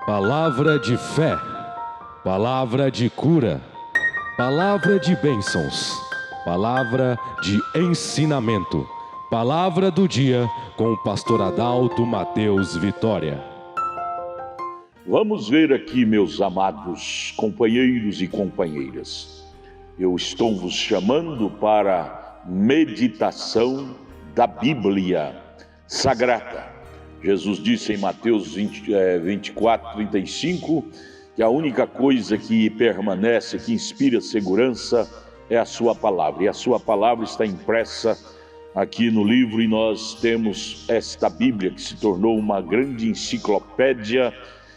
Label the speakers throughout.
Speaker 1: Palavra de fé, palavra de cura, palavra de bênçãos, palavra de ensinamento, palavra do dia com o pastor Adalto Mateus Vitória.
Speaker 2: Vamos ver aqui, meus amados companheiros e companheiras. Eu estou vos chamando para meditação da Bíblia Sagrada. Jesus disse em Mateus 24, 35, que a única coisa que permanece, que inspira segurança, é a sua palavra. E a sua palavra está impressa aqui no livro, e nós temos esta Bíblia que se tornou uma grande enciclopédia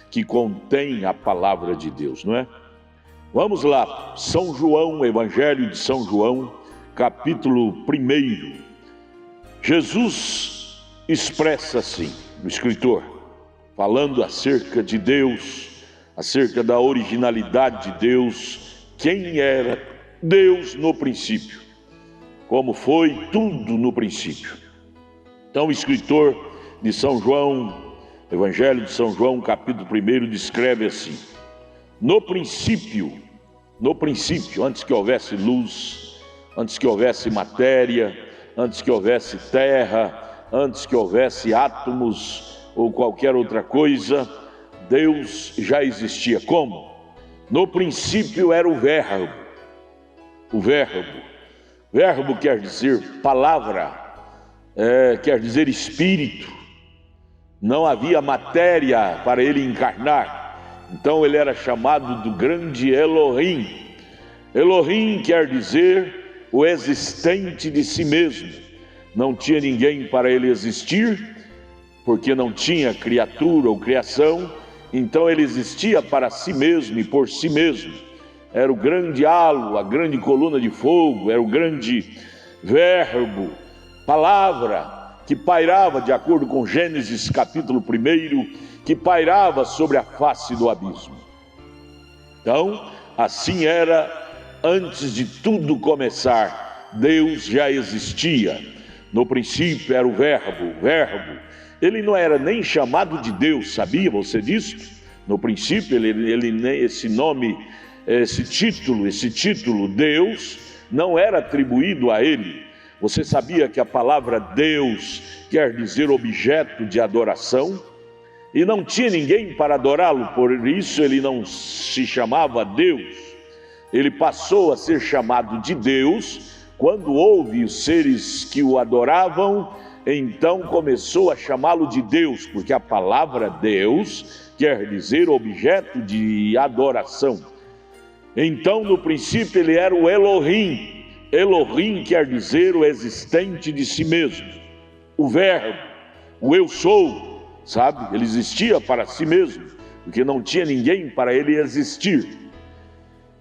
Speaker 2: que contém a palavra de Deus, não é? Vamos lá, São João, Evangelho de São João, capítulo 1. Jesus expressa assim, o escritor, falando acerca de Deus, acerca da originalidade de Deus, quem era Deus no princípio, como foi tudo no princípio. Então o escritor de São João, Evangelho de São João, capítulo 1, descreve assim: no princípio, antes que houvesse luz, antes que houvesse matéria, antes que houvesse terra, antes que houvesse átomos ou qualquer outra coisa, Deus já existia. Como? No princípio era o Verbo. O Verbo quer dizer palavra, quer dizer espírito. Não havia matéria para ele encarnar, então ele era chamado do grande Elohim. Elohim quer dizer o existente de si mesmo. Não tinha ninguém para ele existir, porque não tinha criatura ou criação, então ele existia para si mesmo e por si mesmo. Era o grande halo, a grande coluna de fogo, era o grande Verbo, palavra, que pairava, de acordo com Gênesis capítulo 1, que pairava sobre a face do abismo. Então, assim era antes de tudo começar. Deus já existia. No princípio era o Verbo. Ele não era nem chamado de Deus, sabia você disso? No princípio, esse nome, esse título Deus, não era atribuído a ele. Você sabia que a palavra Deus quer dizer objeto de adoração? E não tinha ninguém para adorá-lo, por isso ele não se chamava Deus. Ele passou a ser chamado de Deus quando houve os seres que o adoravam, então começou a chamá-lo de Deus, porque a palavra Deus quer dizer objeto de adoração. Então, no princípio, ele era o Elohim. Elohim quer dizer o existente de si mesmo, o Verbo, o eu sou, sabe? Ele existia para si mesmo, porque não tinha ninguém para ele existir.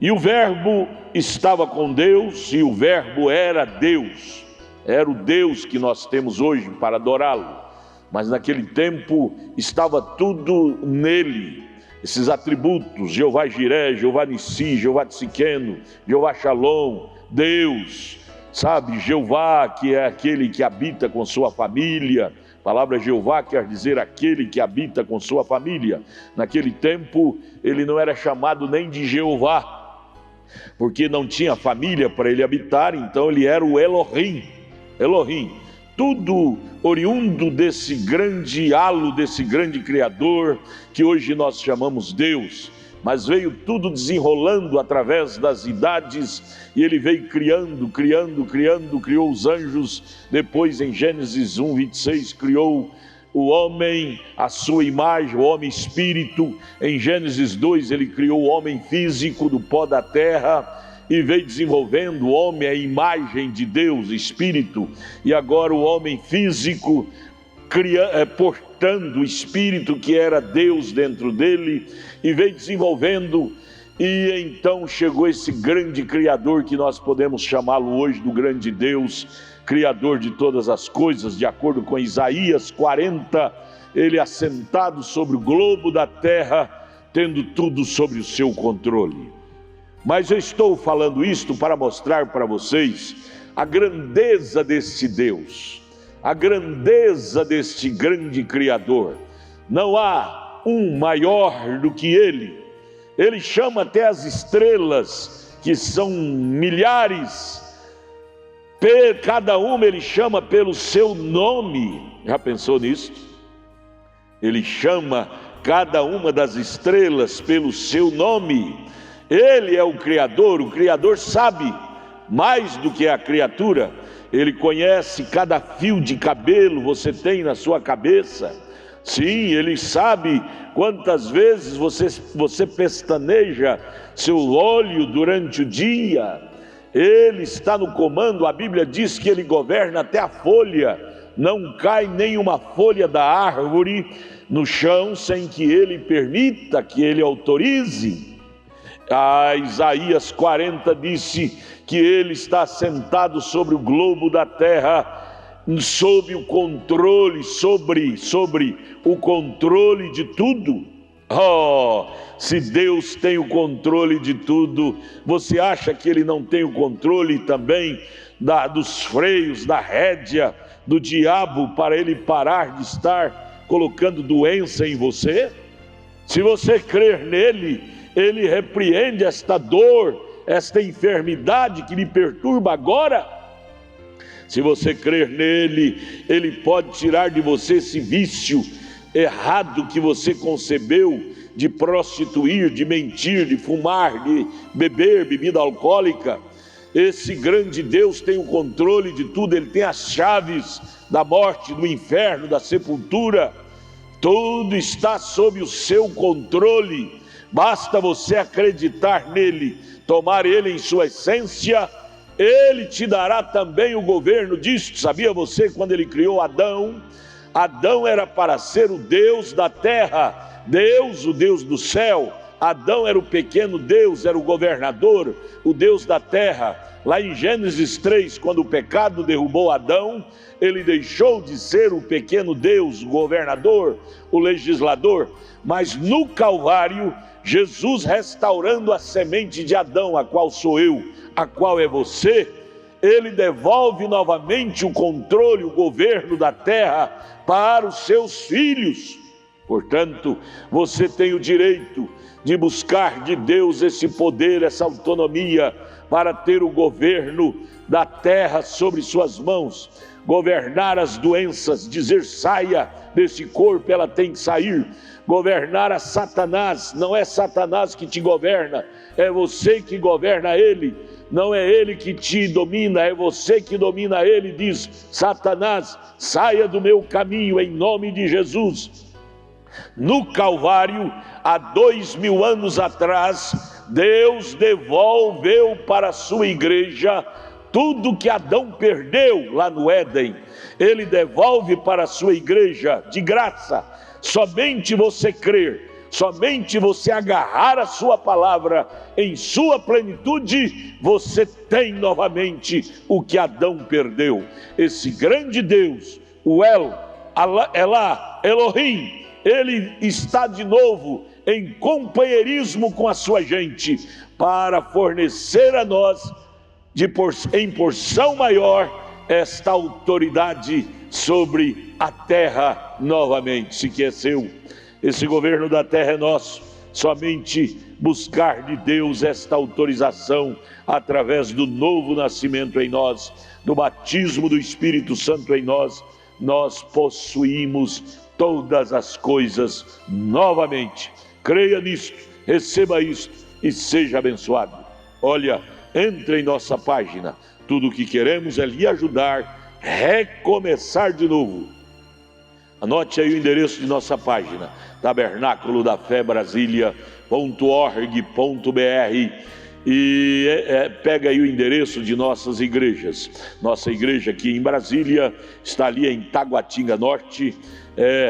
Speaker 2: E o Verbo estava com Deus, e o Verbo era Deus. Era o Deus que nós temos hoje para adorá-lo. Mas naquele tempo estava tudo nele. Esses atributos, Jeová Jiré, Jeová Nissi, Jeová Tsiqueno, Jeová Shalom, Deus, sabe, Jeová, que é aquele que habita com sua família. A palavra Jeová quer dizer aquele que habita com sua família. Naquele tempo ele não era chamado nem de Jeová, porque não tinha família para ele habitar, então ele era o Elohim. Tudo oriundo desse grande halo, desse grande Criador, que hoje nós chamamos Deus. Mas veio tudo desenrolando através das idades, e ele veio criando, criou os anjos. Depois em Gênesis 1, 26, criou o homem à sua imagem, o homem espírito. Em Gênesis 2, ele criou o homem físico do pó da terra, e veio desenvolvendo o homem à imagem de Deus, espírito. E agora o homem físico, portando o espírito que era Deus dentro dele, e veio desenvolvendo, e então chegou esse grande Criador, que nós podemos chamá-lo hoje do grande Deus, Criador de todas as coisas. De acordo com Isaías 40, ele assentado sobre o globo da terra, tendo tudo sobre o seu controle. Mas eu estou falando isto para mostrar para vocês a grandeza desse Deus, a grandeza deste grande Criador. Não há um maior do que ele. Ele chama até as estrelas, que são milhares, cada uma ele chama pelo seu nome. Já pensou nisso? Ele chama cada uma das estrelas pelo seu nome. Ele é o Criador sabe mais do que a criatura. Ele conhece cada fio de cabelo você tem na sua cabeça. Sim, ele sabe quantas vezes você pestaneja seu olho durante o dia. Ele está no comando. A Bíblia diz que ele governa até a folha. Não cai nenhuma folha da árvore no chão sem que ele permita, que ele autorize. Isaías 40 disse que ele está sentado sobre o globo da terra, sob o controle, sobre o controle de tudo. Oh, se Deus tem o controle de tudo, você acha que ele não tem o controle também dos freios, da rédea do diabo, para ele parar de estar colocando doença em você? Se você crer nele, ele repreende esta dor, esta enfermidade que lhe perturba agora. Se você crer nele, ele pode tirar de você esse vício errado que você concebeu, de prostituir, de mentir, de fumar, de beber bebida alcoólica. Esse grande Deus tem o controle de tudo. Ele tem as chaves da morte, do inferno, da sepultura. Tudo está sob o seu controle. Basta você acreditar nele, tomar ele em sua essência. Ele te dará também o governo disto. Sabia você, quando ele criou Adão, Adão era para ser o Deus da terra, Deus, o Deus do céu. Adão era o pequeno Deus, era o governador, o Deus da terra. Lá em Gênesis 3, quando o pecado derrubou Adão, ele deixou de ser o pequeno Deus, o governador, o legislador. Mas no Calvário, Jesus, restaurando a semente de Adão, a qual sou eu, a qual é você, ele devolve novamente o controle, o governo da terra para os seus filhos. Portanto, você tem o direito de buscar de Deus esse poder, essa autonomia, para ter o governo da terra sobre suas mãos, governar as doenças, dizer saia desse corpo, ela tem que sair. Governar a Satanás, não é Satanás que te governa, é você que governa ele. Não é ele que te domina, é você que domina ele. Diz: Satanás, saia do meu caminho em nome de Jesus. No Calvário, há 2000 anos atrás, Deus devolveu para a sua igreja tudo que Adão perdeu lá no Éden. Ele devolve para a sua igreja de graça. Somente você crer, somente você agarrar a sua palavra em sua plenitude, você tem novamente o que Adão perdeu. Esse grande Deus, o Elohim, ele está de novo em companheirismo com a sua gente, para fornecer a nós, em porção maior, esta autoridade sobre a terra novamente. Se que é seu, esse governo da terra é nosso. Somente buscar de Deus esta autorização através do novo nascimento em nós, do batismo do Espírito Santo em nós, nós possuímos todas as coisas novamente. Creia nisto, receba isto e seja abençoado. Olha, entre em nossa página. Tudo o que queremos é lhe ajudar a recomeçar de novo. Anote aí o endereço de nossa página: tabernáculo da fé Brasília.org.br, e pega aí o endereço de nossas igrejas. Nossa igreja aqui em Brasília está ali em Taguatinga Norte,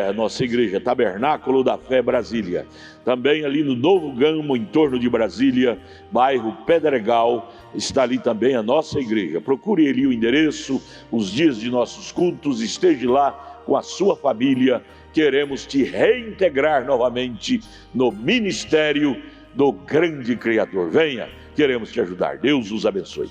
Speaker 2: a nossa igreja Tabernáculo da Fé Brasília. Também ali no Novo Gamo, em torno de Brasília, bairro Pedregal, está ali também a nossa igreja. Procure ali o endereço, os dias de nossos cultos, esteja lá com a sua família. Queremos te reintegrar novamente no ministério do grande Criador. Venha, queremos te ajudar. Deus os abençoe.